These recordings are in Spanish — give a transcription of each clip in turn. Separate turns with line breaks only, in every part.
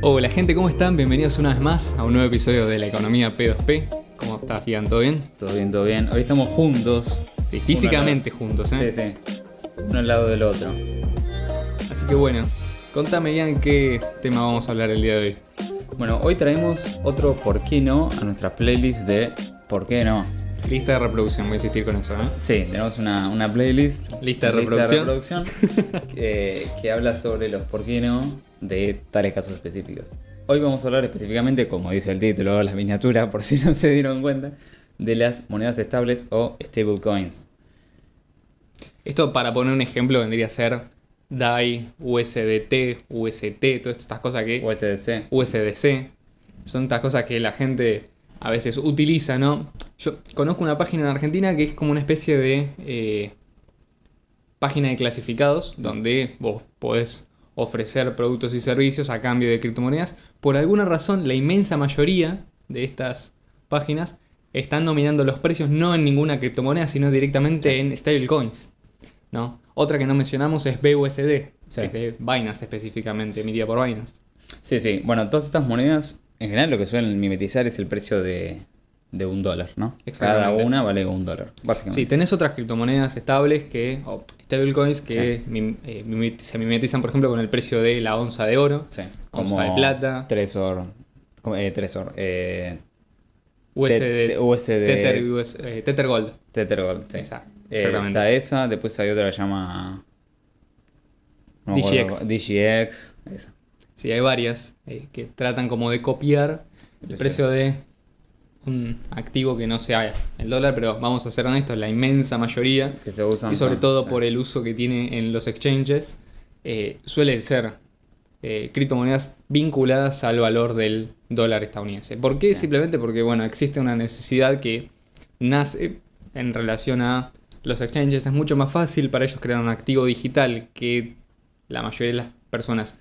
Hola gente, ¿cómo están? Bienvenidos una vez más a un nuevo episodio de la economía P2P. ¿Cómo estás, Ian? ¿Todo bien?
Todo bien, todo bien. Hoy estamos juntos.
Sí, físicamente juntos, ¿eh?
Sí, sí. Uno al lado del otro.
Así que bueno, contame, Ian, qué tema vamos a hablar el día de hoy.
Bueno, hoy traemos otro ¿por qué no? A nuestra playlist de ¿por qué no?
Lista de reproducción, voy a insistir con eso, ¿eh?
Sí, tenemos una playlist.
Lista de reproducción.
Que habla sobre los ¿por qué no? De tales casos específicos. Hoy vamos a hablar específicamente, como dice el título, la miniatura, por si no se dieron cuenta, de las monedas estables o stablecoins.
Esto, para poner un ejemplo, vendría a ser DAI, USDT, UST, todas estas cosas que...
USDC.
USDC. Son estas cosas que la gente a veces utiliza, ¿no? Yo conozco una página en Argentina que es como una especie de página de clasificados donde vos podés ofrecer productos y servicios a cambio de criptomonedas. Por alguna razón, la inmensa mayoría de estas páginas están nominando los precios no en ninguna criptomoneda, sino directamente en stablecoins, ¿no? Otra que no mencionamos es BUSD,
Sí.
que es de Binance específicamente, emitida por Binance.
Sí. Bueno, todas estas monedas, en general lo que suelen mimetizar es el precio de $1, ¿no? Cada
Exactamente.
una vale $1, básicamente.
Sí, tenés otras criptomonedas estables o stablecoins que
Sí.
se mimetizan, por ejemplo, con el precio de la onza de oro,
Sí,
onza de plata,
Trezor,
USD,
USD,
Tether Gold.
Tether Gold, sí.
Exactamente.
Está esa, después hay otra que se llama... no me
DGX.
acuerdo, DGX, esa.
Sí, hay varias que tratan como de copiar el precio de un activo que no sea el dólar, pero vamos a ser honestos, la inmensa mayoría,
Que se usan
y sobre
son-
todo
sí.
por el uso que tiene en los exchanges, suele ser criptomonedas vinculadas al valor del dólar estadounidense. ¿Por qué?
Sí.
Simplemente porque, bueno, existe una necesidad que nace en relación a los exchanges. Es mucho más fácil para ellos crear un activo digital que la mayoría de las personas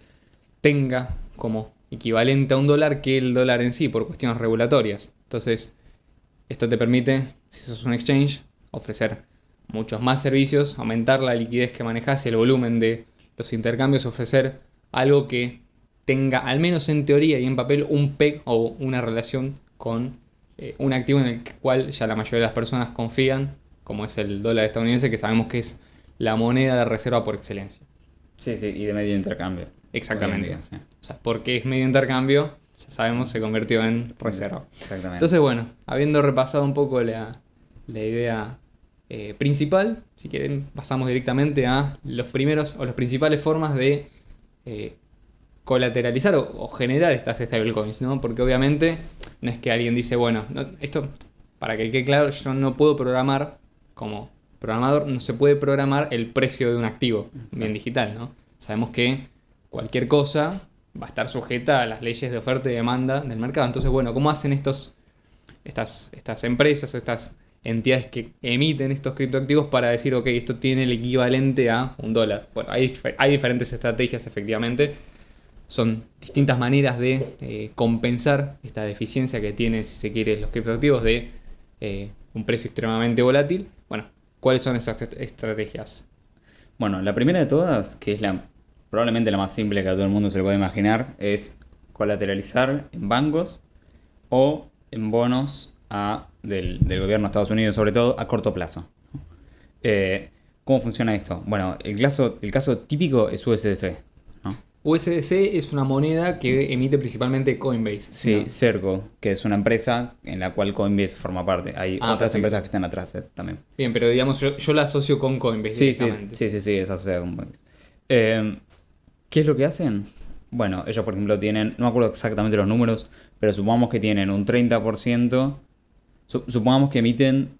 tenga como equivalente a un dólar que el dólar en sí, por cuestiones regulatorias. Entonces, esto te permite, si sos un exchange, ofrecer muchos más servicios, aumentar la liquidez que manejas y el volumen de los intercambios, ofrecer algo que tenga, al menos en teoría y en papel, un PEG o una relación con un activo en el cual ya la mayoría de las personas confían, como es el dólar estadounidense, que sabemos que es la moneda de reserva por excelencia.
Sí, y de medio intercambio.
Exactamente.
Hoy en día, sí.
O sea, porque es medio intercambio, ya sabemos, se convirtió en reserva.
Exactamente.
Entonces, bueno, habiendo repasado un poco la idea principal, si quieren, pasamos directamente a los primeros o las principales formas de colateralizar o generar estas stablecoins, ¿no? Porque obviamente no es que alguien dice, bueno, esto, para que quede claro, yo no puedo programar, como programador, no se puede programar el precio de un activo bien digital, ¿no? Sabemos que cualquier cosa va a estar sujeta a las leyes de oferta y demanda del mercado. Entonces, bueno, ¿cómo hacen estas empresas o estas entidades que emiten estos criptoactivos para decir, ok, esto tiene el equivalente a un dólar? Bueno, hay diferentes estrategias, efectivamente. Son distintas maneras de compensar esta deficiencia que tienen, si se quiere, los criptoactivos de un precio extremadamente volátil. Bueno, ¿cuáles son esas estrategias?
Bueno, la primera de todas, que es probablemente la más simple que a todo el mundo se le puede imaginar, es colateralizar en bancos o en bonos del gobierno de Estados Unidos, sobre todo a corto plazo. ¿Cómo funciona esto? Bueno, el caso típico es USDC, ¿no?
USDC es una moneda que emite principalmente Coinbase.
Sí,
¿no?
Circle, que es una empresa en la cual Coinbase forma parte. Hay otras
Perfecto.
empresas que están atrás también.
Bien, pero digamos, yo la asocio con Coinbase
Sí,
directamente.
sí, esa sociedad con Coinbase. ¿Qué es lo que hacen? Bueno, ellos por ejemplo tienen, no me acuerdo exactamente los números, pero supongamos que tienen un 30%, supongamos que emiten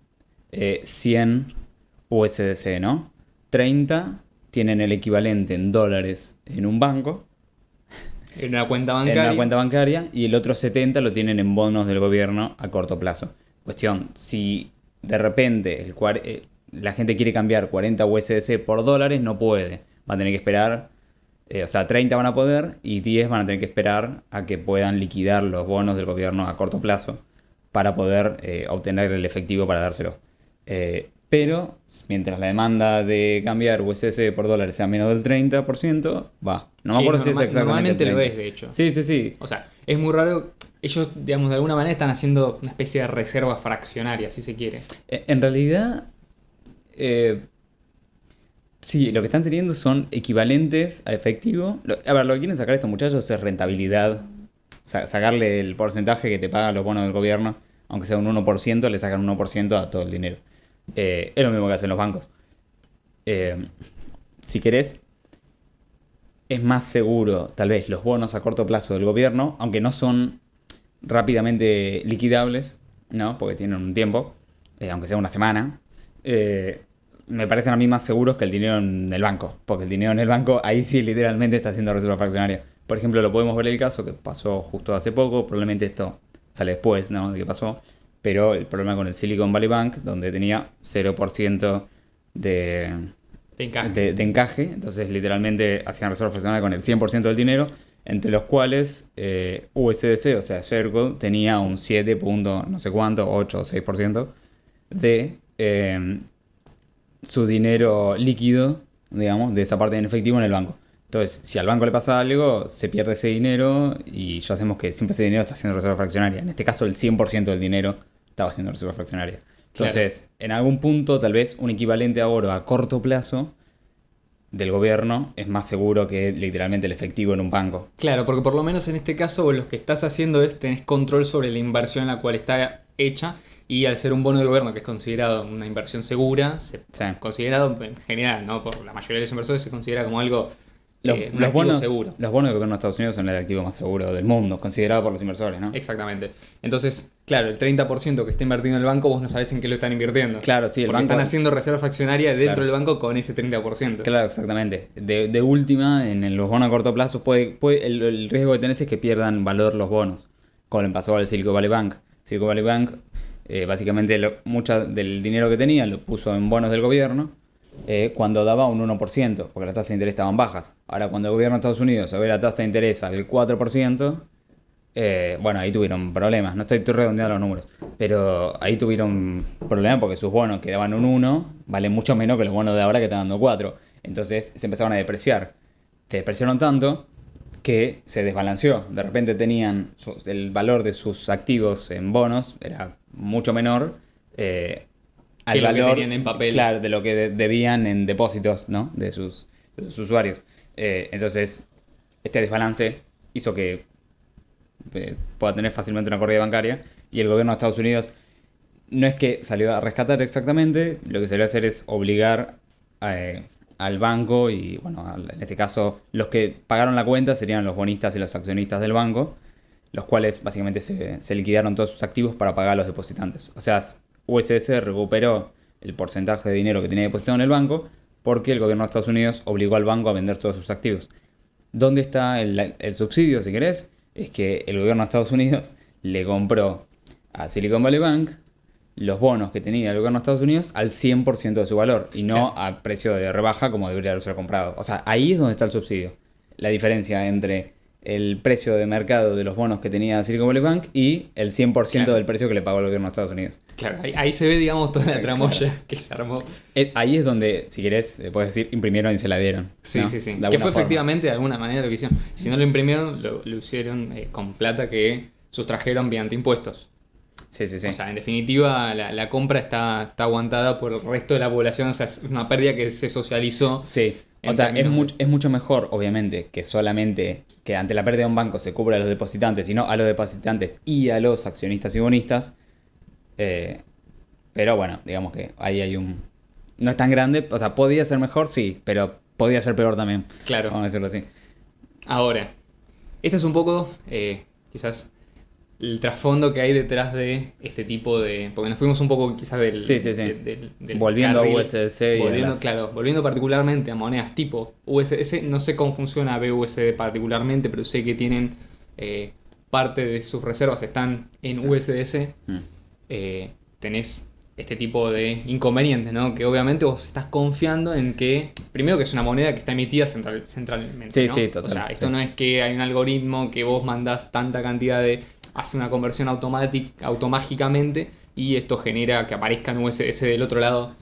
100 USDC, ¿no? 30 tienen el equivalente en dólares en un banco,
En una cuenta
en
bancaria.
una cuenta bancaria, y el otro 70 lo tienen en bonos del gobierno a corto plazo. Cuestión, si de repente la gente quiere cambiar 40 USDC por dólares, no puede. Va a tener que esperar, o sea, 30 van a poder y 10 van a tener que esperar a que puedan liquidar los bonos del gobierno a corto plazo para poder obtener el efectivo para dárselo. Pero mientras la demanda de cambiar USDC por dólares sea menos del 30%, va. No me
Que
acuerdo si es exactamente
normalmente
el
lo
30.
es, de hecho.
Sí, sí, sí.
O sea, es muy raro. Ellos, digamos, de alguna manera están haciendo una especie de reserva fraccionaria, si se quiere.
En realidad, eh, sí, lo que están teniendo son equivalentes a efectivo. A ver, lo que quieren sacar estos muchachos es rentabilidad. Sacarle el porcentaje que te pagan los bonos del gobierno, aunque sea un 1%, le sacan un 1% a todo el dinero. Es lo mismo que hacen los bancos. Si querés, es más seguro, tal vez, los bonos a corto plazo del gobierno, aunque no son rápidamente liquidables, ¿no? Porque tienen un tiempo, aunque sea una semana. Me parecen a mí más seguros que el dinero en el banco, porque el dinero en el banco ahí sí literalmente está haciendo reserva fraccionaria. Por ejemplo, lo podemos ver el caso que pasó justo hace poco, probablemente esto sale después, ¿no? De qué pasó, pero el problema con el Silicon Valley Bank, donde tenía 0% de, de encaje, entonces literalmente hacían reserva fraccionaria con el 100% del dinero, entre los cuales USDC, o sea, Circle, tenía un 7 punto no sé cuánto, 8 o 6% de su dinero líquido, digamos, de esa parte en efectivo en el banco. Entonces, si al banco le pasa algo, se pierde ese dinero y ya sabemos que siempre ese dinero está haciendo reserva fraccionaria. En este caso, el 100% del dinero estaba haciendo reserva fraccionaria. Entonces, claro, en algún punto, tal vez un equivalente a oro a corto plazo del gobierno es más seguro que literalmente el efectivo en un banco.
Claro, porque por lo menos en este caso vos lo que estás haciendo es tenés control sobre la inversión en la cual está hecha, y al ser un bono de gobierno que es considerado una inversión segura, considerado en general, ¿no? Por la mayoría de los inversores se considera como algo un activo seguro.
Los bonos de gobierno de Estados Unidos son el activo más seguro del mundo, considerado por los inversores, ¿no?
Exactamente. Entonces, claro, el 30% que está invertido en el banco, vos no sabés en qué lo están invirtiendo.
Claro, sí,
porque están haciendo reserva fraccionaria dentro del banco con ese 30%.
Claro, exactamente. De última, en los bonos a corto plazo, el riesgo que tenés es que pierdan valor los bonos, como le pasó al Silicon Valley Bank. Silicon Valley Bank, básicamente, mucho del dinero que tenía lo puso en bonos del gobierno, cuando daba un 1%, porque las tasas de interés estaban bajas. Ahora, cuando el gobierno de Estados Unidos ve la tasa de interés al 4%, bueno, ahí tuvieron problemas. No estoy redondeando los números, pero ahí tuvieron problemas porque sus bonos que daban un 1 valen mucho menos que los bonos de ahora que están dando 4. Entonces se empezaron a depreciar. Se depreciaron tanto que se desbalanceó. De repente tenían el valor de sus activos en bonos era mucho menor al valor
que tenían en papel.
Claro, de lo que debían en depósitos, ¿no? de sus usuarios. Entonces, este desbalance hizo que pueda tener fácilmente una corrida bancaria, y el gobierno de Estados Unidos no es que salió a rescatar exactamente, lo que salió a hacer es obligar al banco y, bueno, en este caso los que pagaron la cuenta serían los bonistas y los accionistas del banco, los cuales básicamente se liquidaron todos sus activos para pagar a los depositantes. O sea, USDC recuperó el porcentaje de dinero que tenía depositado en el banco porque el gobierno de Estados Unidos obligó al banco a vender todos sus activos. ¿Dónde está el subsidio, si querés? Es que el gobierno de Estados Unidos le compró a Silicon Valley Bank los bonos que tenía el gobierno de Estados Unidos al 100% de su valor y no a precio de rebaja como debería ser comprado. O sea, ahí es donde está el subsidio. La diferencia entre el precio de mercado de los bonos que tenía Silicon Valley Bank y el 100% del precio que le pagó el gobierno de Estados Unidos.
Claro, ahí se ve, digamos, toda la tramoya que se armó.
Ahí es donde, si querés, puedes decir, imprimieron y se la dieron.
Sí,
¿no?
sí, sí. Que fue efectivamente de alguna manera lo que hicieron. Si no lo imprimieron, lo hicieron con plata que sustrajeron mediante impuestos.
Sí, sí, sí.
O sea, en definitiva, la compra está aguantada por el resto de la población. O sea, es una pérdida que se socializó.
Sí. O sea, es mucho mejor, obviamente, que solamente que ante la pérdida de un banco se cubra a los depositantes, y no a los depositantes y a los accionistas y bonistas. Pero bueno, digamos que ahí hay un... No es tan grande, o sea, podía ser mejor, sí, pero podía ser peor también.
Claro.
Vamos a decirlo así.
Ahora, este es un poco, quizás, el trasfondo que hay detrás de este tipo de... Porque nos fuimos un poco quizás del...
Sí, sí, sí.
Del
volviendo
carril,
a USDC y
volviendo particularmente a monedas tipo USDC. No sé cómo funciona BUSD particularmente, pero sé que tienen parte de sus reservas están en USDC. Tenés este tipo de inconvenientes, ¿no? Que obviamente vos estás confiando en que, primero, que es una moneda que está emitida centralmente,
sí,
¿no?
Sí, total.
O sea, esto no es que hay un algoritmo que vos mandás tanta cantidad hace una conversión automáticamente y esto genera que aparezcan USDC del otro lado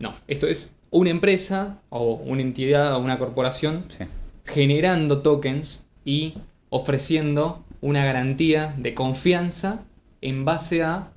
No, esto es una empresa o una entidad o una corporación
Sí.
generando tokens y ofreciendo una garantía de confianza en base a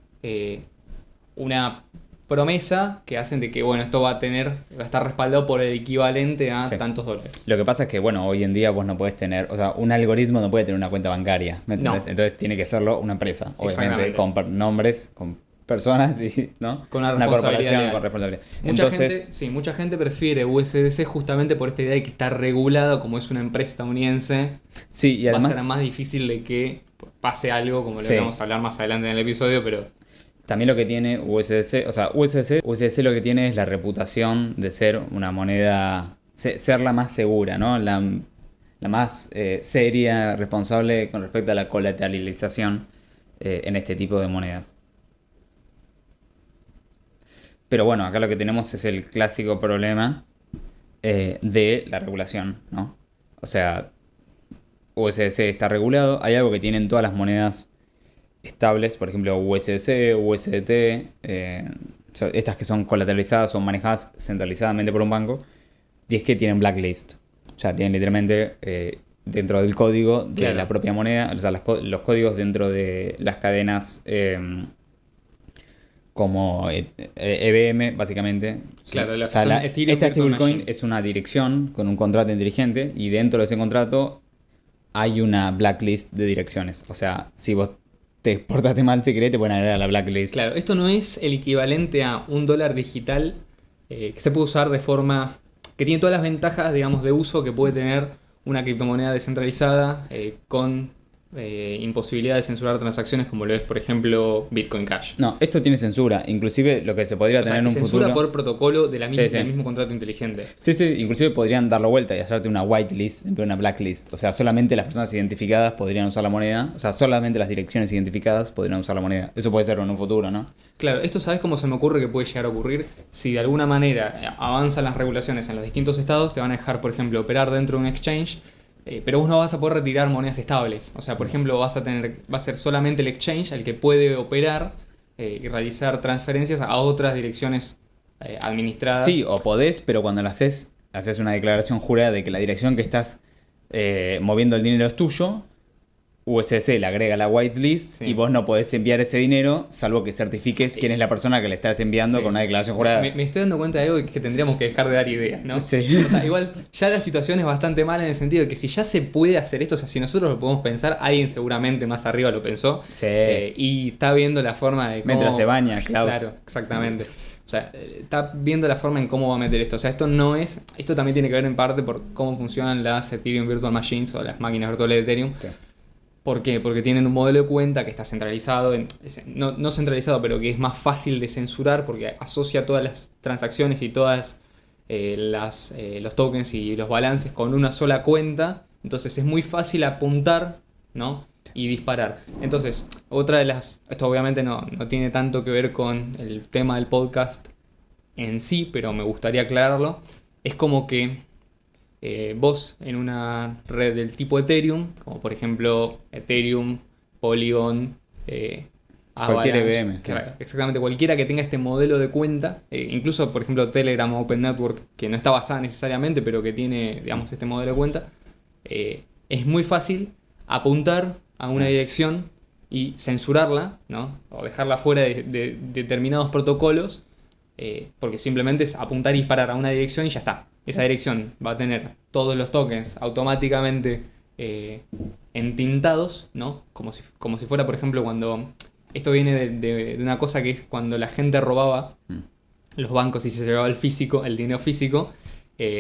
una promesa que hacen de que, bueno, esto va a estar respaldado por el equivalente a
Sí.
tantos dólares.
Lo que pasa es que, bueno, hoy en día vos no podés tener, o sea, un algoritmo no puede tener una cuenta bancaria, ¿me entendés?
No.
Entonces tiene que serlo una empresa, obviamente,
Exactamente.
con nombres, con personas y, ¿no?
Con una responsabilidad
corporación
legal.
con responsabilidad.
Mucha gente prefiere USDC justamente por esta idea de que está regulado como es una empresa estadounidense.
Sí, y
Va a
además
ser más difícil de que pase algo, como
Sí.
lo vamos a hablar más adelante en el episodio, pero
también lo que tiene USDC, o sea, USDC lo que tiene es la reputación de ser una moneda, ser la más segura, ¿no? La más seria, responsable con respecto a la colateralización en este tipo de monedas. Pero bueno, acá lo que tenemos es el clásico problema de la regulación, ¿no? O sea, USDC está regulado, hay algo que tienen todas las monedas estables, por ejemplo USDC, USDT, estas que son colateralizadas o manejadas centralizadamente por un banco, y es que tienen blacklist. O sea, tienen literalmente dentro del código de
Claro.
la propia moneda, o sea, los códigos dentro de las cadenas como EVM, básicamente.
Claro,
Sí.
lo
O
que
sea,
son Ethereum
esta
Virtual
stablecoin
Machine.
es una dirección con un contrato inteligente y dentro de ese contrato hay una blacklist de direcciones. O sea, si vos te portaste mal, si querés, te pueden agregar a la blacklist.
claro, esto no es el equivalente a un dólar digital que se puede usar de forma que tiene todas las ventajas, digamos, de uso que puede tener una criptomoneda descentralizada con imposibilidad de censurar transacciones como lo es, por ejemplo, Bitcoin Cash.
No, esto tiene censura. Inclusive lo que se podría
O sea,
tener en un
censura
futuro...
por protocolo de
Sí, sí.
del mismo contrato inteligente.
Sí, sí, inclusive podrían darlo vuelta y hacerte una whitelist en vez de una blacklist. O sea, solamente las personas identificadas podrían usar la moneda. O sea, solamente las direcciones identificadas podrían usar la moneda. Eso puede ser en un futuro, ¿no?
Claro, esto sabes cómo se me ocurre que puede llegar a ocurrir. Si de alguna manera avanzan las regulaciones en los distintos estados, te van a dejar, por ejemplo, operar dentro de un exchange, pero vos no vas a poder retirar monedas estables. O sea, por ejemplo, va a ser solamente el exchange el que puede operar y realizar transferencias a otras direcciones administradas.
Sí, o podés, pero cuando lo haces una declaración jurada de que la dirección que estás moviendo el dinero es tuyo. USDC le agrega la whitelist
Sí.
y vos no podés enviar ese dinero salvo que certifiques quién es la persona que le estás enviando
Sí.
con una declaración jurada.
Me estoy dando cuenta de algo que tendríamos que dejar de dar ideas, ¿no?
Sí.
O sea, igual ya la situación es bastante mala en el sentido de que si ya se puede hacer esto, o sea, si nosotros lo podemos pensar, alguien seguramente más arriba lo pensó
Sí.
y está viendo la forma de cómo...
Mientras se baña, Klaus.
Claro, exactamente. O sea, está viendo la forma en cómo va a meter esto. O sea, esto también tiene que ver en parte por cómo funcionan las Ethereum Virtual Machines o las máquinas virtuales de Ethereum.
Sí.
¿Por qué? Porque tienen un modelo de cuenta que está centralizado, no centralizado, pero que es más fácil de censurar porque asocia todas las transacciones y todas los tokens y los balances con una sola cuenta. Entonces es muy fácil apuntar, ¿no? Y disparar. Entonces, esto obviamente no tiene tanto que ver con el tema del podcast en sí, pero me gustaría aclararlo. Es como que vos en una red del tipo Ethereum, como por ejemplo Ethereum, Polygon,
Cualquier
Avalanche,
EVM.
claro, exactamente cualquiera que tenga este modelo de cuenta, incluso por ejemplo Telegram Open Network, que no está basada necesariamente, pero que tiene, digamos, este modelo de cuenta, es muy fácil apuntar a una dirección y censurarla, ¿no? O dejarla fuera de determinados protocolos, porque simplemente es apuntar y disparar a una dirección y ya está. Esa dirección va a tener todos los tokens automáticamente entintados, ¿no? Como si fuera, por ejemplo, cuando... Esto viene de una cosa que es cuando la gente robaba los bancos y se llevaba el dinero físico,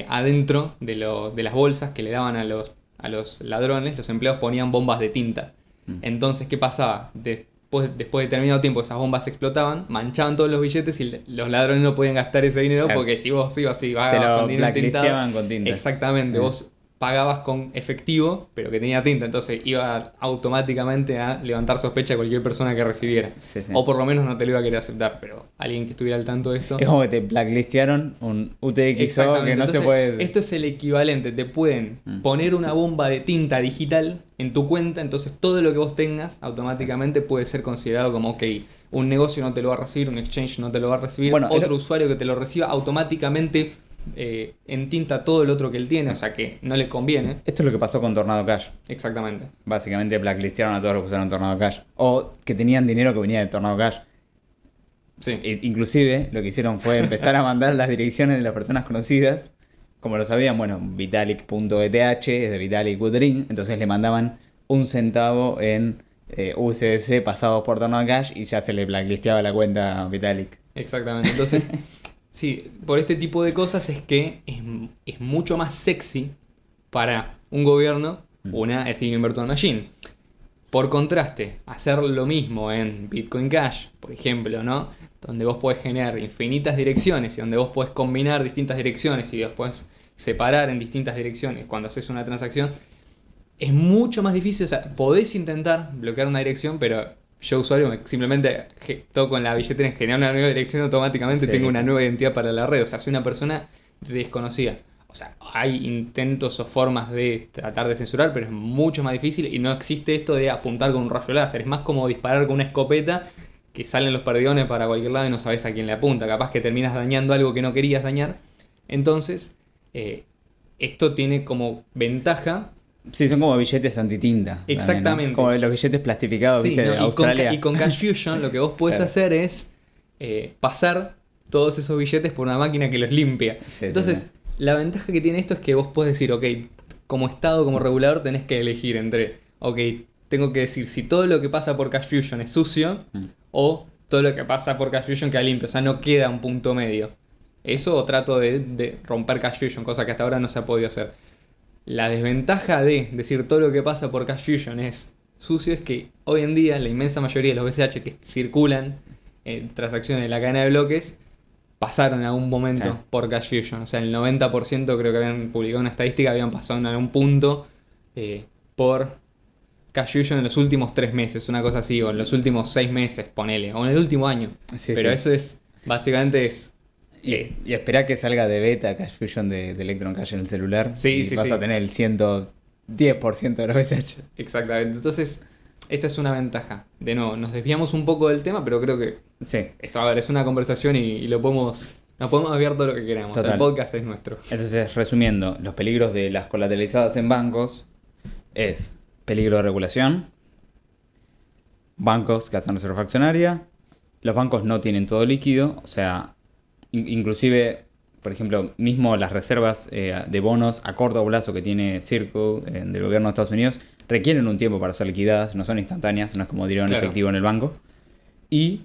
adentro de las bolsas que le daban a los ladrones, los empleados ponían bombas de tinta. Entonces, ¿qué pasaba? Después de determinado tiempo esas bombas explotaban, manchaban todos los billetes y los ladrones no podían gastar ese dinero,
Claro.
porque si vos ibas y
Te
pagabas
lo
con dinero
blacklisteaban
tintado,
con tinta.
exactamente, vos pagabas con efectivo, pero que tenía tinta, entonces iba automáticamente a levantar sospecha de cualquier persona que recibiera.
Sí, sí.
O por lo menos no te lo iba a querer aceptar, pero alguien que estuviera al tanto de esto...
Es como que te blacklistearon un UTXO que
Exactamente.
no
Entonces,
se puede...
esto es el equivalente. Te pueden poner una bomba de tinta digital en tu cuenta, entonces todo lo que vos tengas automáticamente puede ser considerado como, ok, un negocio no te lo va a recibir, un exchange no te lo va a recibir,
Bueno,
otro usuario que te lo reciba automáticamente entinta todo el otro que él tiene, o sea que no le conviene.
Esto es lo que pasó con Tornado Cash.
Exactamente.
Básicamente blacklistearon a todos los que usaron Tornado Cash. O que tenían dinero que venía de Tornado Cash.
Sí.
Inclusive lo que hicieron fue empezar a mandar las direcciones de las personas conocidas. Como lo sabían, bueno, Vitalik.eth es de Vitalik Buterin. Entonces le mandaban 1 centavo en USDC pasados por Tornado Cash y ya se le blacklisteaba la cuenta a Vitalik.
Exactamente. Entonces, sí, por este tipo de cosas es que es mucho más sexy para un gobierno una Ethereum Virtual Machine. Por contraste, hacer lo mismo en Bitcoin Cash, por ejemplo, ¿no? Donde vos podés generar infinitas direcciones y donde vos podés combinar distintas direcciones y después separar en distintas direcciones cuando haces una transacción, es mucho más difícil. O sea, podés intentar bloquear una dirección, pero yo, usuario, simplemente toco en la billetera en generar una nueva dirección automáticamente,
Sí,
tengo
listo.
una nueva identidad para la red. O sea, soy una persona desconocida. O sea, hay intentos o formas de tratar de censurar, pero es mucho más difícil y no existe esto de apuntar con un rayo láser. Es más como disparar con una escopeta que salen los perdigones para cualquier lado y no sabes a quién le apunta. Capaz que terminas dañando algo que no querías dañar. Entonces, esto tiene como ventaja.
Sí, son como billetes antitinta.
Exactamente.
También, ¿no? Como los billetes plastificados,
Sí,
¿viste?
¿no?
De Australia.
Y con Cash Fusion lo que vos podés
Claro.
hacer es pasar todos esos billetes por una máquina que los limpia.
Sí,
Entonces,
sí,
la ventaja que tiene esto es que vos podés decir, ok, como Estado, como regulador, tenés que elegir entre, ok, tengo que decir si todo lo que pasa por Cash Fusion es sucio o todo lo que pasa por Cash Fusion queda limpio. O sea, no queda un punto medio. Eso, o trato de romper Cash Fusion, cosa que hasta ahora no se ha podido hacer. La desventaja de decir todo lo que pasa por Cash Fusion es sucio es que hoy en día la inmensa mayoría de los BCH que circulan en transacciones en la cadena de bloques pasaron en algún momento
Sí.
por Cash Fusion. O sea, el 90% creo que habían publicado una estadística, habían pasado en algún punto por Cash Fusion en los últimos 3 meses, una cosa así, o en los últimos 6 meses, ponele, o en el último año.
Sí,
Pero
sí.
eso es, básicamente es...
Y esperá que salga de beta Cash Fusion de Electron Cash en el celular.
Sí,
y
sí,
vas
sí.
a tener el 110% de los BCH.
Exactamente. Entonces, esta es una ventaja. De nuevo, nos desviamos un poco del tema, pero creo que
Sí.
esto, a ver, es una conversación y nos podemos desviar todo lo que queramos.
Total.
El podcast es nuestro.
Entonces, resumiendo, los peligros de las colateralizadas en bancos es peligro de regulación, bancos que hacen reserva fraccionaria, los bancos no tienen todo líquido, o sea, inclusive, por ejemplo, mismo las reservas de bonos a corto plazo que tiene Circle del gobierno de Estados Unidos requieren un tiempo para ser liquidadas, no son instantáneas, no es como dinero en
Claro.
efectivo en el banco. Y,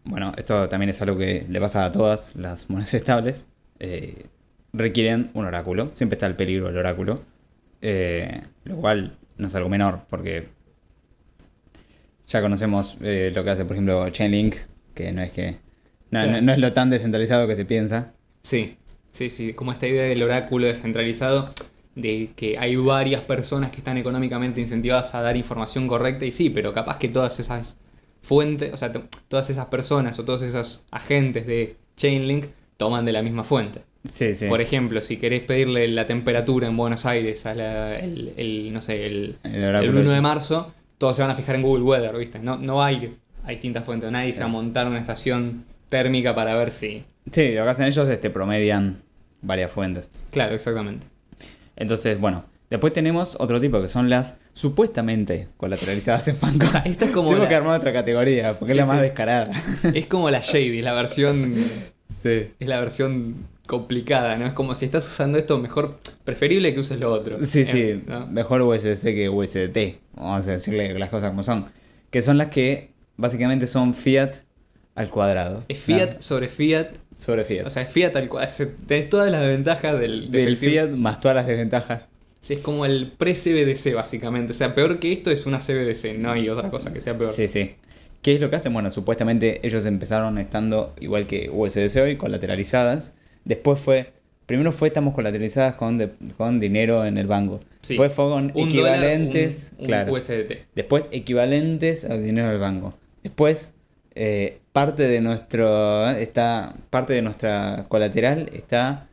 bueno, esto también es algo que le pasa a todas las monedas estables, requieren un oráculo, siempre está el peligro del oráculo, lo cual no es algo menor, porque ya conocemos lo que hace, por ejemplo, Chainlink, que no es que...
Claro.
No es lo tan descentralizado que se piensa.
Sí, sí, sí. Como esta idea del oráculo descentralizado, de que hay varias personas que están económicamente incentivadas a dar información correcta, y sí, pero capaz que todas esas fuentes, o sea, todas esas personas o todos esos agentes de Chainlink toman de la misma fuente.
Sí, sí.
Por ejemplo, si querés pedirle la temperatura en Buenos Aires a no sé,
El
el
oráculo
1 de
de-
marzo, todos se van a fijar en Google Weather, ¿viste? No hay a distintas fuentes, nadie
Sí.
se va a montar una estación térmica para ver si...
Sí, lo que hacen ellos promedian varias fuentes.
Claro, exactamente.
Entonces, bueno, después tenemos otro tipo que son las supuestamente colateralizadas en bancos.
O sea, esta es como
Tengo
la-
que armar otra categoría, porque
Sí,
es la más
sí.
descarada.
Es como la Shady, la versión...
Sí.
Es la versión complicada, ¿no? Es como si estás usando esto, mejor, preferible que uses lo otro.
Sí, sí,
¿no?
mejor USDC que USDT, vamos a decirle las cosas como son. Que son las que básicamente son fiat al cuadrado.
Es fiat
¿no?
sobre fiat,
Sobre fiat.
o sea, es fiat al cual tenés todas las ventajas
Del fiat más todas las desventajas.
Sí, es como el pre-CBDC básicamente. O sea, peor que esto es una CBDC, no hay otra cosa que sea peor.
Sí, sí. ¿Qué es lo que hacen? Bueno, supuestamente ellos empezaron estando igual que USDC hoy, colateralizadas. Primero estamos colateralizadas con dinero en el banco.
Sí.
Después fue con
Un
equivalentes,
dólar, un
claro.
USDT.
Después equivalentes al dinero del banco. Después parte de nuestra colateral está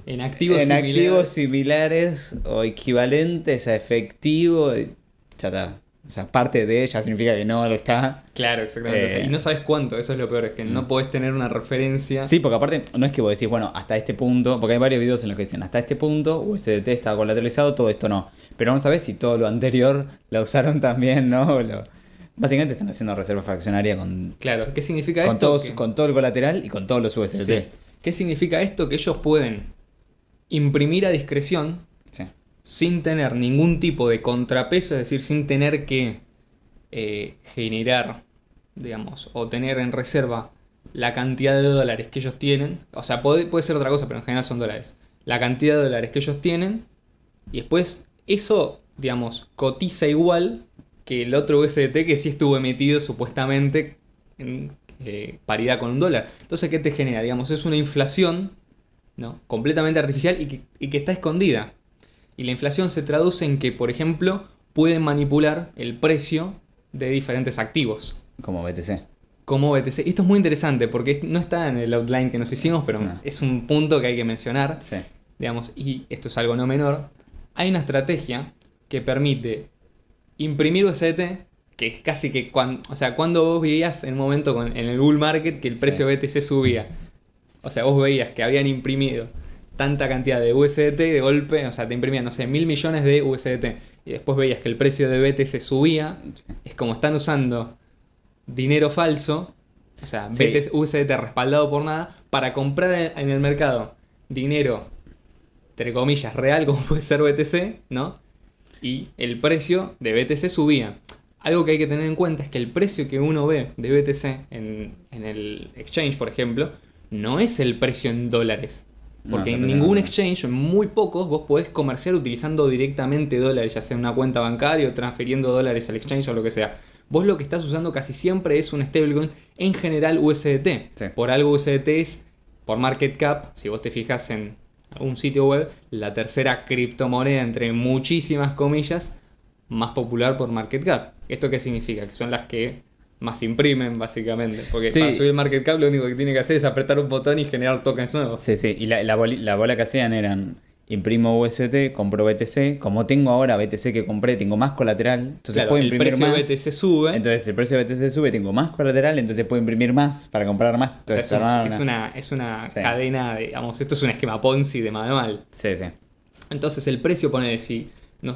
En activos
en
similares.
activos similares o equivalentes a efectivo. Ya está. O O sea, parte de ya significa que no lo está.
Claro, exactamente. O sea, y no sabes cuánto, eso es lo peor, es que no podés tener una referencia.
Sí, porque aparte no es que vos decís, bueno, hasta este punto, porque hay varios videos en los que dicen, hasta este punto USDT está colateralizado, todo esto no. Pero vamos a ver si todo lo anterior la usaron también, ¿no? Básicamente están haciendo reserva fraccionaria con,
Claro, ¿qué significa
con,
esto?
todos, con todo el colateral y con todos los USDT.
Sí. ¿Qué significa esto? Que ellos pueden imprimir a discreción
Sí.
sin tener ningún tipo de contrapeso, es decir, sin tener que generar, digamos, o tener en reserva la cantidad de dólares que ellos tienen. O sea, puede ser otra cosa, pero en general son dólares. La cantidad de dólares que ellos tienen y después eso, digamos, cotiza igual que el otro USDT que sí estuvo emitido supuestamente en paridad con un dólar. Entonces, ¿qué te genera? Digamos, es una inflación, ¿no? Completamente artificial y que está escondida. Y la inflación se traduce en que, por ejemplo, pueden manipular el precio de diferentes activos.
Como BTC.
Como BTC. Esto es muy interesante porque no está en el outline que nos hicimos, pero
No.
es un punto que hay que mencionar.
Sí.
Digamos, y esto es algo no menor. Hay una estrategia que permite imprimir USDT, que es casi que cuando vos veías en un momento en el bull market que el precio de BTC subía. O sea, vos veías que habían imprimido tanta cantidad de USDT de golpe, o sea, te imprimían, no sé, 1.000 millones de USDT. Y después veías que el precio de BTC subía. Es como están usando dinero falso, o sea,
Sí.
USDT respaldado por nada, para comprar en el mercado dinero, entre comillas, real, como puede ser BTC, ¿no? Y el precio de BTC subía. Algo que hay que tener en cuenta es que el precio que uno ve de BTC en el exchange, por ejemplo, no es el precio en dólares. Porque
No,
en
el precio
ningún
no.
exchange, en muy pocos, vos podés comerciar utilizando directamente dólares, ya sea en una cuenta bancaria o transfiriendo dólares al exchange o lo que sea. Vos lo que estás usando casi siempre es un stablecoin, en general USDT.
Sí.
Por algo USDT es, por market cap, si vos te fijas en un sitio web, la tercera criptomoneda, entre muchísimas comillas, más popular por market cap. ¿Esto qué significa? Que son las que más imprimen, básicamente. Porque
Sí.
para subir el market cap lo único que tiene que hacer es apretar un botón y generar tokens nuevos.
Sí, sí. Y la bola que hacían eran, imprimo USDT, compro BTC. Como tengo ahora BTC que compré, tengo más colateral. Entonces
Claro,
puedo
el
imprimir
precio
más.
de BTC sube.
Entonces el precio de BTC sube, tengo más colateral, entonces puedo imprimir más para comprar más.
O sea,
Entonces,
es una
Sí.
cadena, digamos, esto es un esquema Ponzi de manual.
Sí, sí.
Entonces el precio, ponele, si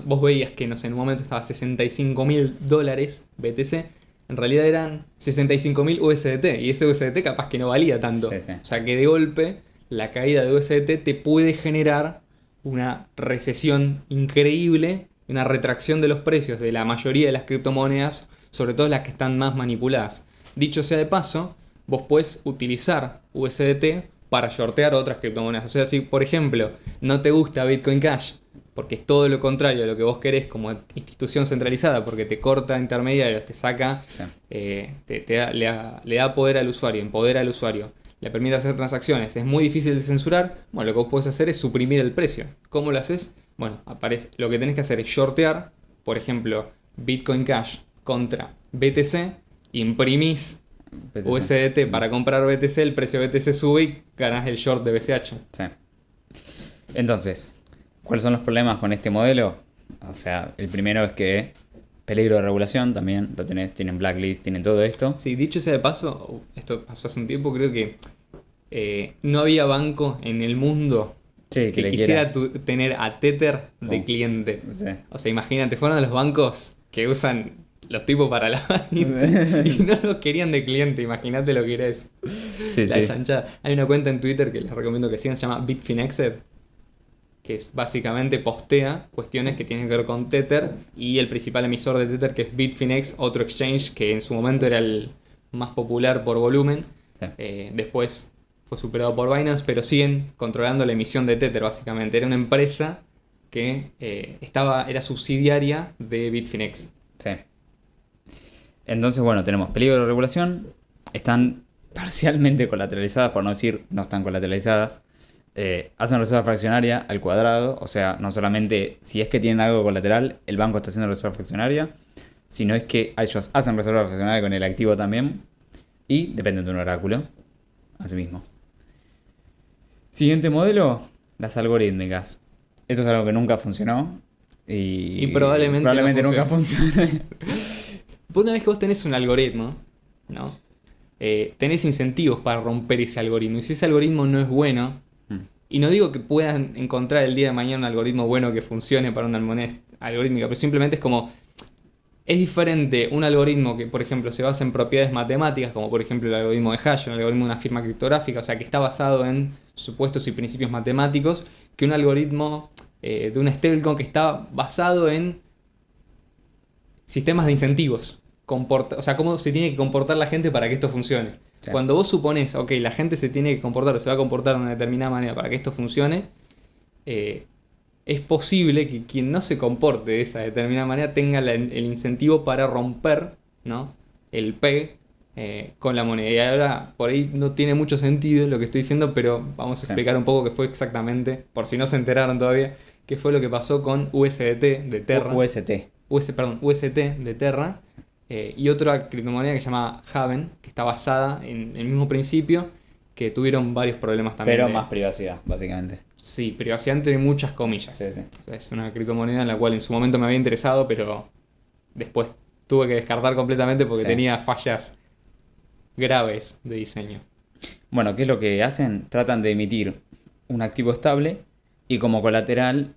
vos veías que, no sé, en un momento estaba $65.000 BTC, en realidad eran 65.000 USDT, y ese USDT capaz que no valía tanto.
Sí, sí.
O sea que de golpe la caída de USDT te puede generar una recesión increíble, una retracción de los precios de la mayoría de las criptomonedas, sobre todo las que están más manipuladas. Dicho sea de paso, vos podés utilizar USDT para shortear otras criptomonedas. O sea, si por ejemplo no te gusta Bitcoin Cash, porque es todo lo contrario a lo que vos querés como institución centralizada, porque te corta intermediarios, te saca,
Sí.
le da poder al usuario, empodera al usuario, le permite hacer transacciones, es muy difícil de censurar. Bueno, lo que vos podés hacer es suprimir el precio. ¿Cómo lo haces? Bueno, lo que tenés que hacer es shortear, por ejemplo, Bitcoin Cash contra BTC, imprimís
BTC.
USDT para comprar BTC, el precio de BTC sube y ganás el short de BCH.
Sí. Entonces, ¿cuáles son los problemas con este modelo? O sea, el primero es que peligro de regulación también, lo tenés, tienen blacklist, tienen todo esto.
Sí, dicho sea de paso, esto pasó hace un tiempo, creo que no había banco en el mundo
Sí,
que
le
quisiera
quiera.
tener a Tether de
Oh.
cliente.
Sí.
O sea, imagínate, fueron de los bancos que usan los tipos para la y no los querían de cliente, imagínate lo que era eso.
Sí,
La
sí.
chanchada. Hay una cuenta en Twitter que les recomiendo que sigan, se llama Bitfinexed, que es básicamente postea cuestiones que tienen que ver con Tether y el principal emisor de Tether, que es Bitfinex, otro exchange que en su momento era el más popular por volumen.
Sí.
Después fue superado por Binance, pero siguen controlando la emisión de Tether básicamente. Era una empresa que era subsidiaria de Bitfinex.
Sí. Entonces, bueno, tenemos peligro de regulación. Están parcialmente colateralizadas, por no decir no están colateralizadas. Hacen reserva fraccionaria al cuadrado. O sea, no solamente si es que tienen algo colateral, el banco está haciendo reserva fraccionaria, sino es que ellos hacen reserva fraccionaria con el activo también. Y dependen de un oráculo. Así mismo. Siguiente modelo, las algorítmicas. Esto es algo que nunca funcionó. Y
probablemente no
nunca funcione.
una vez que vos tenés un algoritmo, ¿no? Tenés incentivos para romper ese algoritmo. Y si ese algoritmo no es bueno, y no digo que puedan encontrar el día de mañana un algoritmo bueno que funcione para una moneda algorítmica, pero simplemente es como... Es diferente un algoritmo que, por ejemplo, se basa en propiedades matemáticas, como por ejemplo el algoritmo de hash, un algoritmo de una firma criptográfica, o sea, que está basado en supuestos y principios matemáticos, que un algoritmo de una stablecoin que está basado en sistemas de incentivos. O sea, cómo se tiene que comportar la gente para que esto funcione. Sí. Cuando vos suponés, ok, la gente se tiene que comportar o se va a comportar de una determinada manera para que esto funcione, es posible que quien no se comporte de esa determinada manera tenga el incentivo para romper, ¿no? El P con la moneda. Y ahora, por ahí no tiene mucho sentido lo que estoy diciendo, pero vamos a explicar un poco qué fue exactamente, por si no se enteraron todavía, qué fue lo que pasó con USDT de Terra. UST de Terra. Y otra criptomoneda que se llama Haven, que está basada en el mismo principio, que tuvieron varios problemas también.
Pero más privacidad, básicamente.
Sí, privacidad entre muchas comillas.
Sí, sí.
O sea, es una criptomoneda en la cual en su momento me había interesado, pero después tuve que descartar completamente porque tenía fallas graves de diseño.
Bueno, ¿qué es lo que hacen? Tratan de emitir un activo estable y como colateral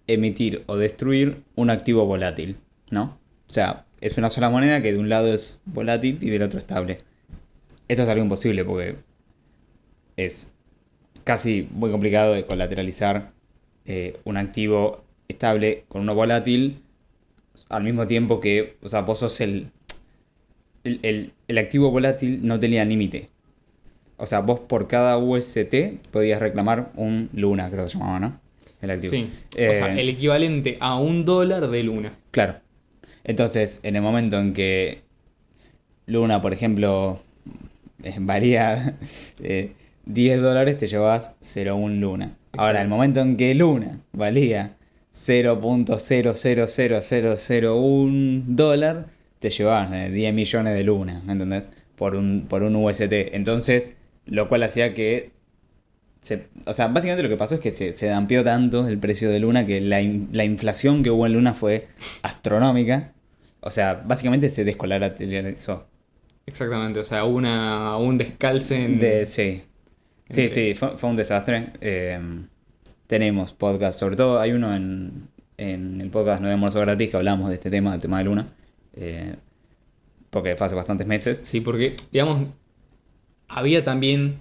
emitir o destruir un activo volátil, ¿no? O sea, es una sola moneda que de un lado es volátil y del otro estable. Esto es algo imposible porque es casi muy complicado de colateralizar un activo estable con uno volátil al mismo tiempo que, o sea, vos sos el activo volátil no tenía límite. O sea, vos por cada UST podías reclamar un Luna, creo que se llamaba, ¿no? El activo.
Sí, o sea, el equivalente a $1 de Luna.
Claro. Entonces, en el momento en que Luna, por ejemplo, valía $10, te llevabas 0,1 Luna. Exacto. Ahora, el momento en que Luna valía 0.000001 te llevabas 10 millones de Luna, ¿entendés? Por un UST. Entonces, lo cual hacía que... o sea, básicamente lo que pasó es que se dampeó tanto el precio de Luna que la inflación que hubo en Luna fue astronómica. O sea, básicamente se descolateralizó.
Exactamente, o sea, hubo un descalce en...
Sí, fue un desastre. Tenemos podcast, sobre todo hay uno en el podcast No hay almuerzo gratis que hablamos de este tema, del tema de Luna. Porque fue hace bastantes meses.
Sí, porque, digamos, había también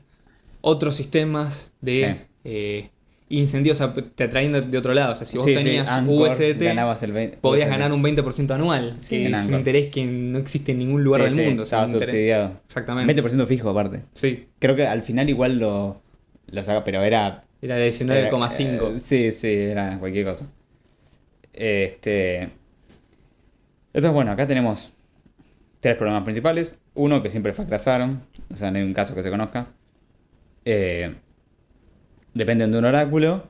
otros sistemas de incentivos, o sea, te atraían de otro lado. O sea, si vos tenías
Anchor,
USDT,
ganabas el 20,
podías ganar un 20% anual.
Sí,
que es un interés que no existe en ningún lugar del mundo. O sea,
estaba subsidiado.
Exactamente.
20% fijo aparte.
Sí.
Creo que al final igual lo saca, pero era...
Era de 19,5.
Sí, era cualquier cosa. Entonces, bueno, acá tenemos 3 problemas principales. Uno, que siempre fracasaron. O sea, no hay un caso que se conozca. Dependen de un oráculo.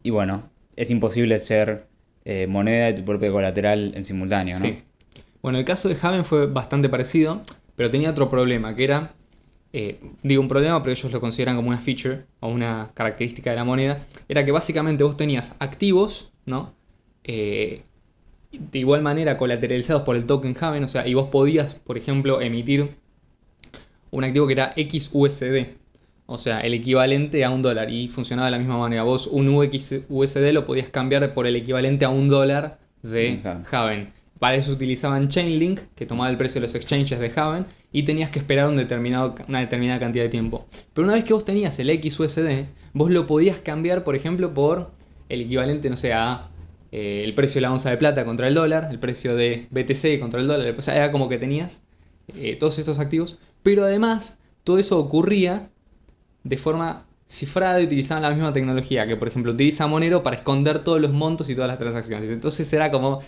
Y bueno, es imposible ser moneda y tu propio colateral en simultáneo, ¿no?
Sí. Bueno, el caso de Haven fue bastante parecido, pero tenía otro problema, que era... digo un problema, pero ellos lo consideran como una feature o una característica de la moneda. Era que básicamente vos tenías activos, ¿no? De igual manera colateralizados por el token Haven, o sea, y vos podías, por ejemplo, emitir un activo que era XUSD, o sea, el equivalente a $1, y funcionaba de la misma manera. Vos un USD lo podías cambiar por el equivalente a $1 de Haven. Para eso utilizaban Chainlink, que tomaba el precio de los exchanges de Haven, y tenías que esperar una determinada cantidad de tiempo. Pero una vez que vos tenías el XUSD, vos lo podías cambiar, por ejemplo, por el equivalente, no sé, a el precio de la onza de plata contra el dólar, el precio de BTC contra el dólar. O sea, era como que tenías todos estos activos. Pero además, todo eso ocurría de forma cifrada y utilizaban la misma tecnología que, por ejemplo, utiliza Monero para esconder todos los montos y todas las transacciones. Entonces era como...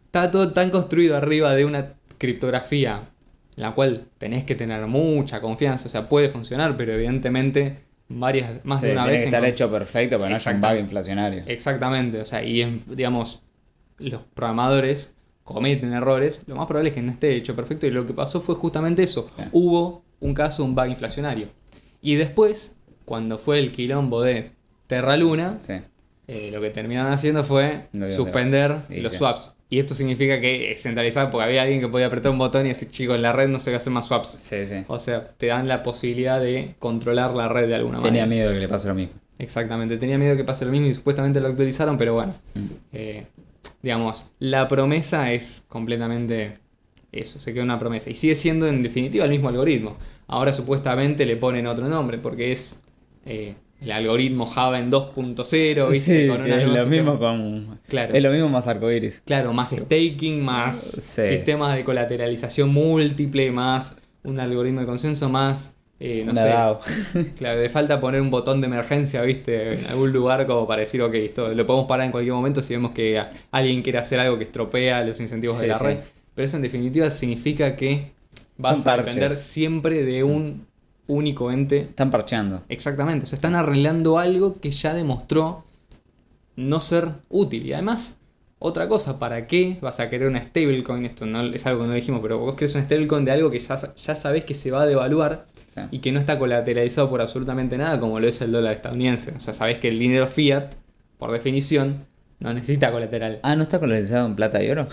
Estaba todo tan construido arriba de una criptografía en la cual tenés que tener mucha confianza. O sea, puede funcionar, pero evidentemente más de una vez...
Tiene que estar hecho perfecto para no haya un bug inflacionario.
Exactamente. O sea, y digamos, los programadores cometen errores. Lo más probable es que no esté hecho perfecto. Y lo que pasó fue justamente eso. Sí. Hubo un caso, un bug inflacionario. Y después, cuando fue el quilombo de Terra Luna, lo que terminaron haciendo fue suspender los swaps. Y esto significa que es centralizado porque había alguien que podía apretar un botón y decir, chicos, en la red no se va a hacer más swaps.
Sí, sí.
O sea, te dan la posibilidad de controlar la red de alguna
Tenía
manera.
miedo de que le pase lo mismo.
Exactamente, tenía miedo que pase lo mismo y supuestamente lo actualizaron, pero bueno. Digamos, la promesa es completamente eso, se queda una promesa. Y sigue siendo en definitiva el mismo algoritmo. Ahora supuestamente le ponen otro nombre porque es el algoritmo Java en 2.0, ¿viste?
Sí,
Con una
es
nueva
lo
sistema.
mismo con...
Claro.
Es lo mismo más arcoiris.
Claro, más staking, más
Sí.
sistemas de colateralización múltiple, más un algoritmo de consenso, más, no
Una
sé.
DAO.
Claro, le falta poner un botón de emergencia, ¿viste? En algún lugar como para decir, ok, esto lo podemos parar en cualquier momento si vemos que alguien quiere hacer algo que estropea los incentivos de
Sí,
la
sí.
red. Pero eso en definitiva significa que vas
Son
a depender
parches.
siempre de un único ente.
Están parcheando.
Exactamente, o sea, están arreglando algo que ya demostró no ser útil. Y además, otra cosa, ¿para qué vas a querer una stablecoin? Esto no es algo que no dijimos, pero vos querés una stablecoin de algo que ya sabés que se va a devaluar
Sí.
y que no está colateralizado por absolutamente nada, como lo es el dólar estadounidense. O sea, sabés que el dinero fiat, por definición, no necesita colateral.
Ah, ¿no está colateralizado en plata y oro?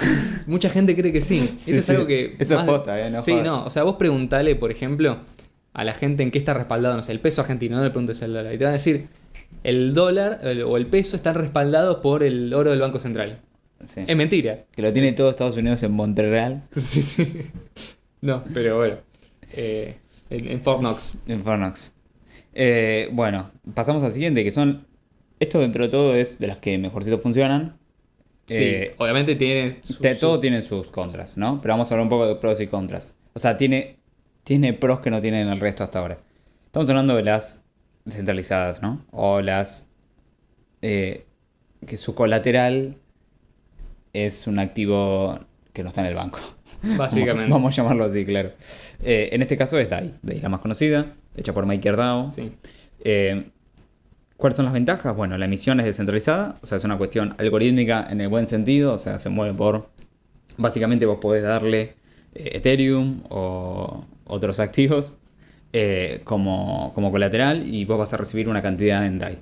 Mucha gente cree que sí.
Sí,
Esto es
sí.
algo que...
Eso es
más-
posta, no
Sí,
jodas.
no. O sea, vos preguntale, por ejemplo, a la gente en qué está respaldado, no sé, el peso argentino, no le preguntes el dólar. Y te van a decir, el dólar o el peso están respaldados por el oro del Banco Central.
Sí.
Es mentira.
Que lo tiene todo Estados Unidos en Montreal,
Sí, sí. No, pero bueno. En Fort Knox.
en Fornox. Bueno, pasamos al siguiente, que son... Esto dentro de todo es de las que mejorcito funcionan.
Sí, obviamente tiene
Todo tiene sus contras, ¿no? Pero vamos a hablar un poco de pros y contras. O sea, tiene pros que no tienen el resto hasta ahora. Estamos hablando de las descentralizadas, ¿no? O las... que su colateral es un activo que no está en el banco.
Básicamente.
Vamos a llamarlo así, claro. En este caso es DAI. DAI es la más conocida, hecha por MakerDAO.
Sí.
¿Cuáles son las ventajas? Bueno, la emisión es descentralizada, o sea, es una cuestión algorítmica en el buen sentido, o sea, se mueve por... Básicamente vos podés darle Ethereum o otros activos como colateral y vos vas a recibir una cantidad en DAI.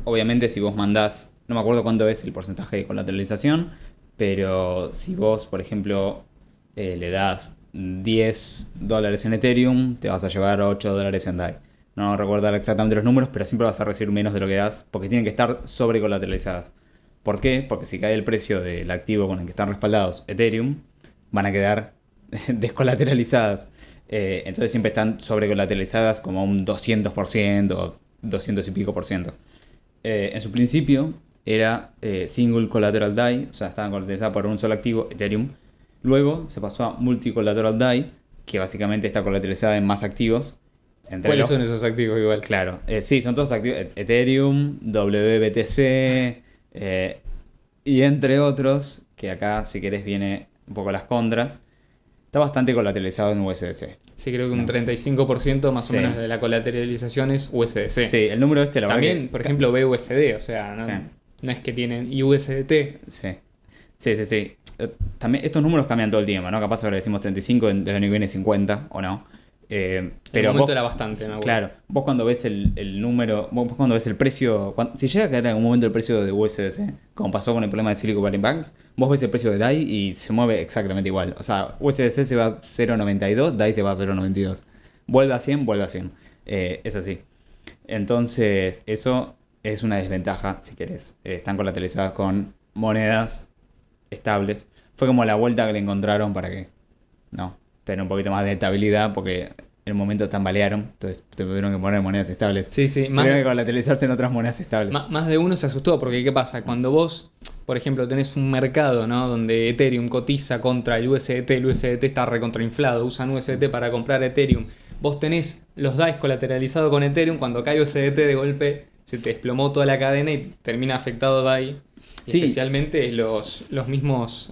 Obviamente si vos mandás, no me acuerdo cuánto es el porcentaje de colateralización, pero si vos, por ejemplo, le das $10 en Ethereum, te vas a llevar $8 en DAI. No recuerdo exactamente los números, pero siempre vas a recibir menos de lo que das, porque tienen que estar sobrecolateralizadas. ¿Por qué? Porque si cae el precio del activo con el que están respaldados Ethereum, van a quedar descolateralizadas. Entonces siempre están sobrecolateralizadas como un 200% o 200 y pico por ciento. En su principio era single collateral DAI, o sea, estaban colateralizadas por un solo activo, Ethereum. Luego se pasó a multi-collateral DAI, que básicamente está colateralizada en más activos.
¿Cuáles son esos activos igual?
Claro, sí, son todos activos. Ethereum, WBTC y entre otros, que acá si querés viene un poco las contras. Está bastante colateralizado en USDC.
Sí, creo que un 35% más
Sí.
o menos de la colateralización es USDC.
Sí, el número la verdad
También,
que...
por ejemplo, BUSD, o sea, no,
Sí.
no es que tienen y USDT.
Sí, sí. También, estos números cambian todo el tiempo, ¿no? Capaz ahora decimos 35, del año que viene 50 o no.
Pero en
Pero
el momento
vos,
era bastante, ¿no?
claro, vos cuando ves el número, vos cuando ves el precio, si llega a caer en algún momento el precio de USDC, como pasó con el problema de Silicon Valley Bank, vos ves el precio de DAI y se mueve exactamente igual. O sea, USDC se va a 0.92, DAI se va a 0.92. Vuelve a 100, vuelve a 100. Es así. Entonces, eso es una desventaja, si querés. Están colateralizadas con monedas estables. Fue como la vuelta que le encontraron para que, no, tener un poquito más de estabilidad, porque en el momento tambalearon, entonces tuvieron que poner monedas estables.
Sí, sí.
Tuvieron que colateralizarse en otras monedas estables.
Más de uno se asustó porque ¿qué pasa? Cuando vos, por ejemplo, tenés un mercado, ¿no? Donde Ethereum cotiza contra el USDT está recontrainflado, usan USDT para comprar Ethereum. Vos tenés los DAIs colateralizados con Ethereum, cuando cae USDT de golpe se te desplomó toda la cadena y termina afectado DAI. Y
Sí.
especialmente los mismos,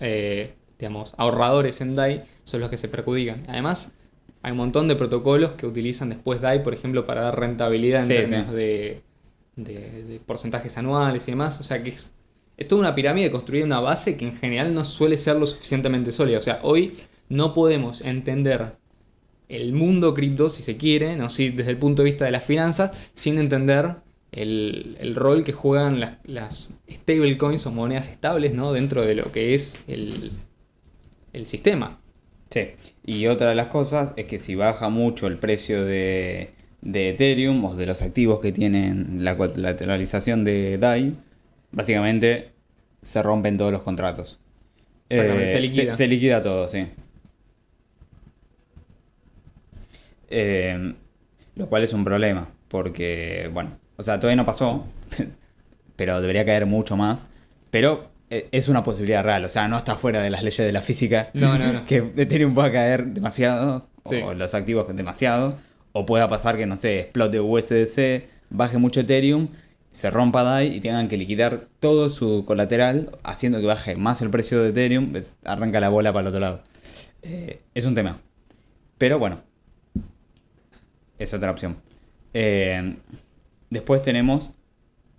digamos, ahorradores en DAI son los que se perjudican. Además, hay un montón de protocolos que utilizan después DAI, por ejemplo, para dar rentabilidad en
Sí,
términos
sí.
de porcentajes anuales y demás. O sea que es toda una pirámide construida en una base que en general no suele ser lo suficientemente sólida. O sea, hoy no podemos entender el mundo cripto, si se quiere, ¿no? Sí, desde el punto de vista de las finanzas, sin entender el rol que juegan las stablecoins o monedas estables, ¿no? Dentro de lo que es el sistema.
Sí, y otra de las cosas es que si baja mucho el precio de Ethereum o de los activos que tienen la colateralización de DAI, básicamente se rompen todos los contratos.
Exactamente, se liquida.
Se liquida todo, sí. Lo cual es un problema, porque, bueno, o sea, todavía no pasó, pero debería caer mucho más. Pero es una posibilidad real, o sea, no está fuera de las leyes de la física.
No.
Que Ethereum pueda caer demasiado,
Sí.
o los activos demasiado, o pueda pasar que, no sé, explote USDC, baje mucho Ethereum, se rompa DAI y tengan que liquidar todo su colateral, haciendo que baje más el precio de Ethereum, pues arranca la bola para el otro lado. Es un tema. Pero bueno, es otra opción. Después tenemos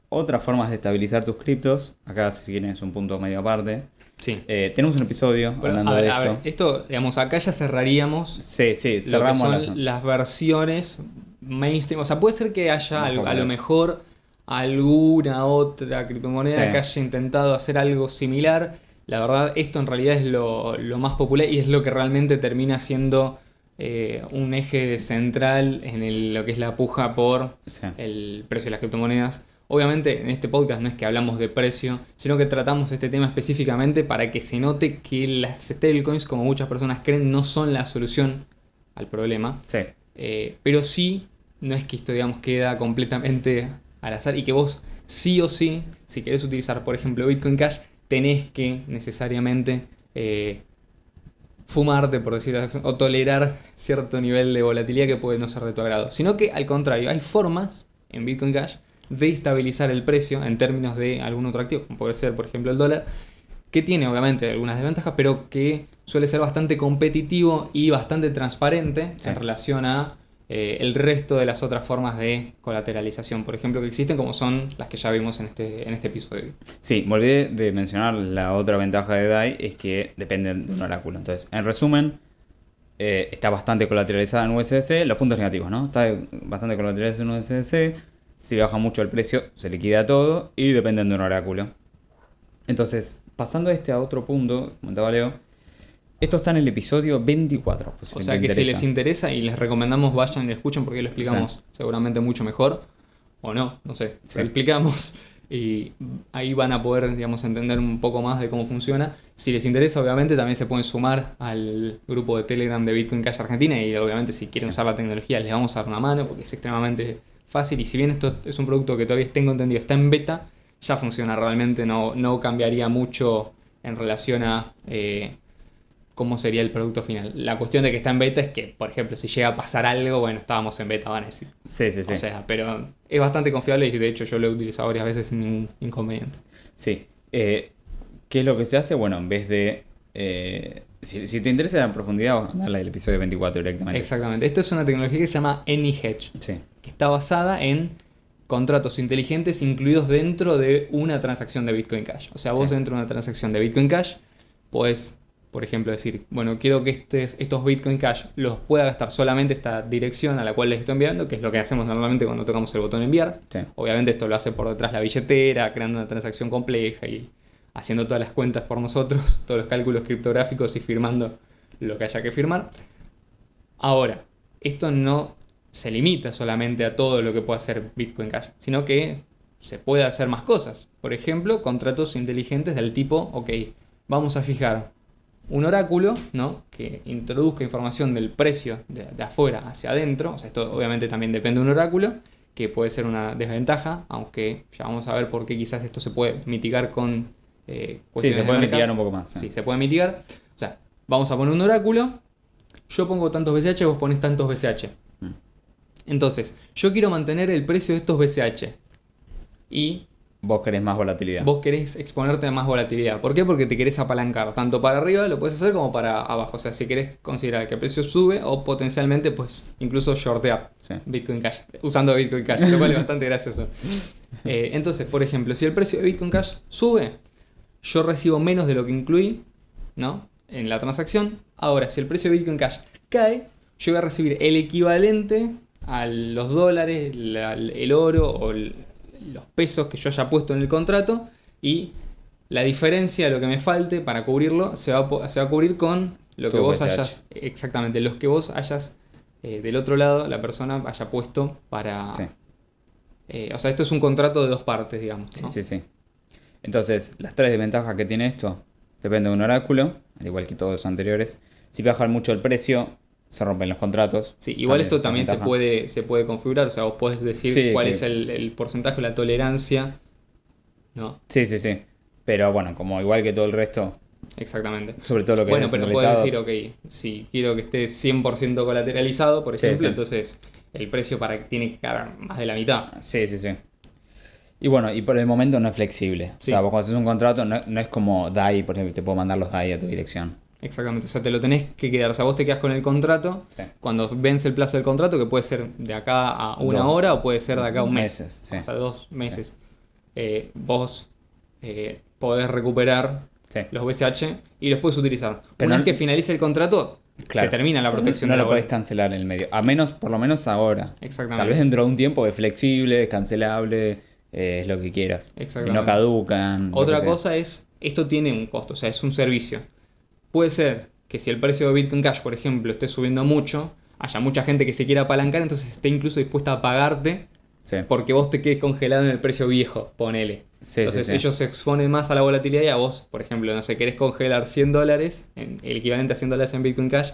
otras formas de estabilizar tus criptos. Acá, si quieren, es un punto medio aparte.
Sí.
Tenemos un episodio
Pero,
hablando de
a
esto.
ver, esto, digamos, acá ya cerraríamos
Sí,
lo que
cerramos
son las versiones mainstream. O sea, puede ser que haya
Un poco
a lo
más.
mejor alguna otra criptomoneda
Sí.
que haya intentado hacer algo similar. La verdad, esto en realidad es lo más popular y es lo que realmente termina siendo un eje central en lo que es la puja por
Sí.
el precio de las criptomonedas. Obviamente en este podcast no es que hablamos de precio, sino que tratamos este tema específicamente para que se note que las stablecoins, como muchas personas creen, no son la solución al problema.
Sí.
Pero sí, no es que esto, digamos, queda completamente al azar y que vos sí o sí, si querés utilizar, por ejemplo, Bitcoin Cash, tenés que necesariamente fumarte, por decirlo así, o tolerar cierto nivel de volatilidad que puede no ser de tu agrado. Sino que, al contrario, hay formas en Bitcoin Cash de estabilizar el precio en términos de algún otro activo, como puede ser, por ejemplo, el dólar, que tiene obviamente algunas desventajas, pero que suele ser bastante competitivo y bastante transparente
Sí.
en relación a el resto de las otras formas de colateralización, por ejemplo, que existen, como son las que ya vimos en este episodio.
Sí, me olvidé de mencionar la otra ventaja de DAI, es que depende de un oráculo. Entonces, en resumen, está bastante colateralizada en USDC, los puntos negativos, ¿no? Está bastante colateralizada en USDC, si baja mucho el precio, se liquida todo y dependen de un oráculo. Entonces, pasando a otro punto, comentaba Leo, esto está en el episodio 24. Pues,
O sea que si les interesa y les recomendamos vayan y lo escuchen porque lo explicamos seguramente mucho mejor. O no sé.
Sí.
Lo explicamos y ahí van a poder, digamos, entender un poco más de cómo funciona. Si les interesa, obviamente, también se pueden sumar al grupo de Telegram de Bitcoin Cash Argentina y obviamente si quieren usar la tecnología les vamos a dar una mano porque es extremadamente fácil y si bien esto es un producto que todavía tengo entendido está en beta, ya funciona realmente, no cambiaría mucho en relación a cómo sería el producto final. La cuestión de que está en beta es que, por ejemplo, si llega a pasar algo, bueno, estábamos en beta, van a decir.
Sí.
O sea, pero es bastante confiable y de hecho yo lo he utilizado varias veces sin ningún inconveniente.
Sí. ¿Qué es lo que se hace? Bueno, en vez de... si te interesa la profundidad, vas a darle el episodio 24 directamente.
Exactamente. Esto es una tecnología que se llama AnyHedge,
Sí.
que está basada en contratos inteligentes incluidos dentro de una transacción de Bitcoin Cash. O sea, vos
Sí.
dentro de una transacción de Bitcoin Cash podés, por ejemplo, decir, bueno, quiero que estos Bitcoin Cash los pueda gastar solamente esta dirección a la cual les estoy enviando, que es lo que hacemos normalmente cuando tocamos el botón enviar.
Sí.
Obviamente esto lo hace por detrás la billetera, creando una transacción compleja y haciendo todas las cuentas por nosotros, todos los cálculos criptográficos y firmando lo que haya que firmar. Ahora, esto no se limita solamente a todo lo que puede hacer Bitcoin Cash, sino que se puede hacer más cosas. Por ejemplo, contratos inteligentes del tipo, ok, vamos a fijar un oráculo, ¿no?, que introduzca información del precio de afuera hacia adentro. O sea, esto obviamente también depende de un oráculo, que puede ser una desventaja, aunque ya vamos a ver por qué quizás esto se puede mitigar con
Sí,
cuestiones
se
de
puede
mercado.
mitigar un poco más.
Sí, se puede mitigar. O sea, vamos a poner un oráculo, yo pongo tantos BCH, vos pones tantos BCH.
Mm.
Entonces, yo quiero mantener el precio de estos BCH. Y
Vos querés más volatilidad.
vos querés exponerte a más volatilidad. ¿Por qué? Porque te querés apalancar. Tanto para arriba lo puedes hacer como para abajo. O sea, si querés considerar que el precio sube o potencialmente, pues, incluso shortear
Sí.
Bitcoin Cash. Usando Bitcoin Cash, lo cual es bastante gracioso. Entonces, por ejemplo, si el precio de Bitcoin Cash sube, yo recibo menos de lo que incluí, ¿no?, en la transacción. Ahora, si el precio de Bitcoin Cash cae, yo voy a recibir el equivalente a los dólares, el oro o los pesos que yo haya puesto en el contrato y la diferencia de lo que me falte para cubrirlo se va a cubrir con lo que
Tu
vos
PSH.
hayas, exactamente, los que vos hayas del otro lado, la persona haya puesto para...
Sí.
O sea, esto es un contrato de dos partes, digamos.
Sí,
¿no?
sí, sí. Entonces, las 3 desventajas que tiene esto, depende de un oráculo, al igual que todos los anteriores. Si bajan mucho el precio, se rompen los contratos.
Sí, igual esto
es
también
ventaja.
se puede configurar, o sea, vos podés decir
Sí,
cuál
que-
es el porcentaje, la tolerancia, ¿no?
Sí, sí, sí. Pero bueno, como igual que todo el resto,
Exactamente.
sobre todo lo que
Bueno,
es
pero puedes
descentralizado.
decir, ok, si quiero que esté 100% colateralizado, por
Sí,
ejemplo,
sí.
entonces el precio tiene que quedar más de la mitad.
Sí, sí, sí. Y bueno, y por el momento no es flexible.
Sí.
O sea, vos cuando haces un contrato no es como DAI, por ejemplo, te puedo mandar los DAI a tu dirección.
Exactamente, o sea, te lo tenés que quedar, o sea, vos te quedás con el contrato,
Sí.
cuando vence el plazo del contrato, que puede ser de acá a una
2
hora o puede ser de acá a un mes,
meses, sí.
hasta 2 meses. Vos podés recuperar
Sí.
los BCH y los puedes utilizar.
Pero
Una
no-
vez que finalice el contrato,
Claro.
se termina la protección
No
de la
lo podés
boleta.
cancelar en el medio. A menos, por lo menos ahora.
Exactamente.
Tal vez dentro de un tiempo es flexible, es cancelable, es lo que quieras. Y
Exactamente.
no caducan. lo
Otra
que sea.
cosa es, esto tiene un costo, o sea, es un servicio. Puede ser que si el precio de Bitcoin Cash, por ejemplo, esté subiendo mucho, haya mucha gente que se quiera apalancar, entonces esté incluso dispuesta a pagarte
Sí.
porque vos te quedes congelado en el precio viejo, ponele.
Sí,
Entonces
sí, sí.
ellos se exponen más a la volatilidad y a vos, por ejemplo, no sé, querés congelar $100, el equivalente a $100 en Bitcoin Cash,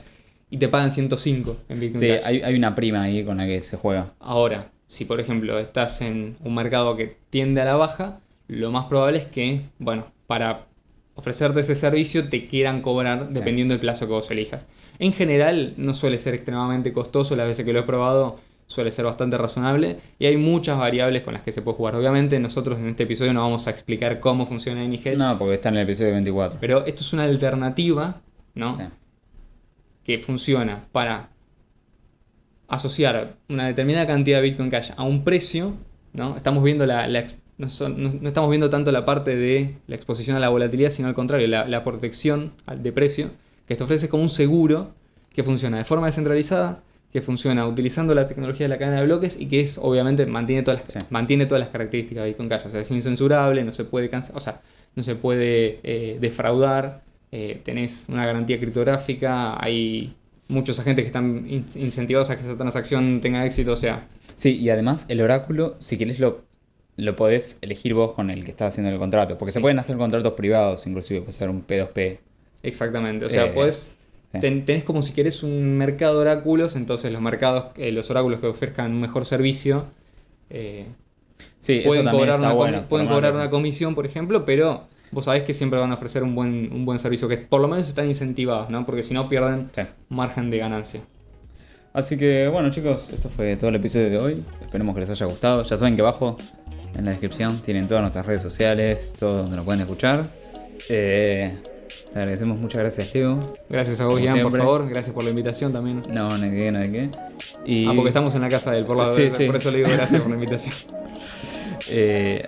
y te pagan 105 en Bitcoin
Sí,
Cash.
hay una prima ahí con la que se juega.
Ahora, si por ejemplo estás en un mercado que tiende a la baja, lo más probable es que, bueno, para ofrecerte ese servicio te quieran cobrar dependiendo del plazo que vos elijas. En general no suele ser extremadamente costoso, las veces que lo he probado suele ser bastante razonable y hay muchas variables con las que se puede jugar. Obviamente nosotros en este episodio no vamos a explicar cómo funciona AnyHedge,
No, porque está en el episodio 24.
pero esto es una alternativa, ¿no?
Sí.
Que funciona para asociar una determinada cantidad de Bitcoin Cash a un precio, ¿no? Estamos viendo no estamos viendo tanto la parte de la exposición a la volatilidad, sino al contrario, la protección de precio, que te ofrece como un seguro que funciona de forma descentralizada, que funciona utilizando la tecnología de la cadena de bloques y que es, obviamente, mantiene
Sí.
todas las características de Bitcoin Cash. O sea, es incensurable, no se puede cancelar, o sea, no se puede defraudar, tenés una garantía criptográfica, hay muchos agentes que están incentivados a que esa transacción tenga éxito, o sea,
Sí, y además el oráculo, si querés lo podés elegir vos con el que estás haciendo el contrato. Porque se pueden hacer contratos privados, inclusive puede ser un P2P.
exactamente, o sea,
Sí.
tenés como si querés un mercado de oráculos, entonces los oráculos que ofrezcan un mejor servicio
Sí, eso
pueden
también
cobrar,
está bueno. por
pueden
lo menos
cobrar
eso.
una comisión, por ejemplo, pero vos sabés que siempre van a ofrecer un buen servicio, que por lo menos están incentivados, ¿no? Porque si no pierden
Sí.
margen de ganancia.
Así que bueno chicos, esto fue todo el episodio de hoy. Esperemos que les haya gustado. Ya saben que abajo en la descripción tienen todas nuestras redes sociales, todo donde nos pueden escuchar. Te agradecemos, muchas gracias Leo.
Gracias a vos,
Como
Ian, por
siempre.
favor, gracias por la invitación también.
No, no hay que, no hay que. Y,
Porque estamos en la casa del por lado,
Sí, sí.
por eso le digo gracias por la invitación.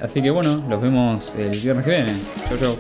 así que bueno, los vemos el viernes que viene. Chau, chau.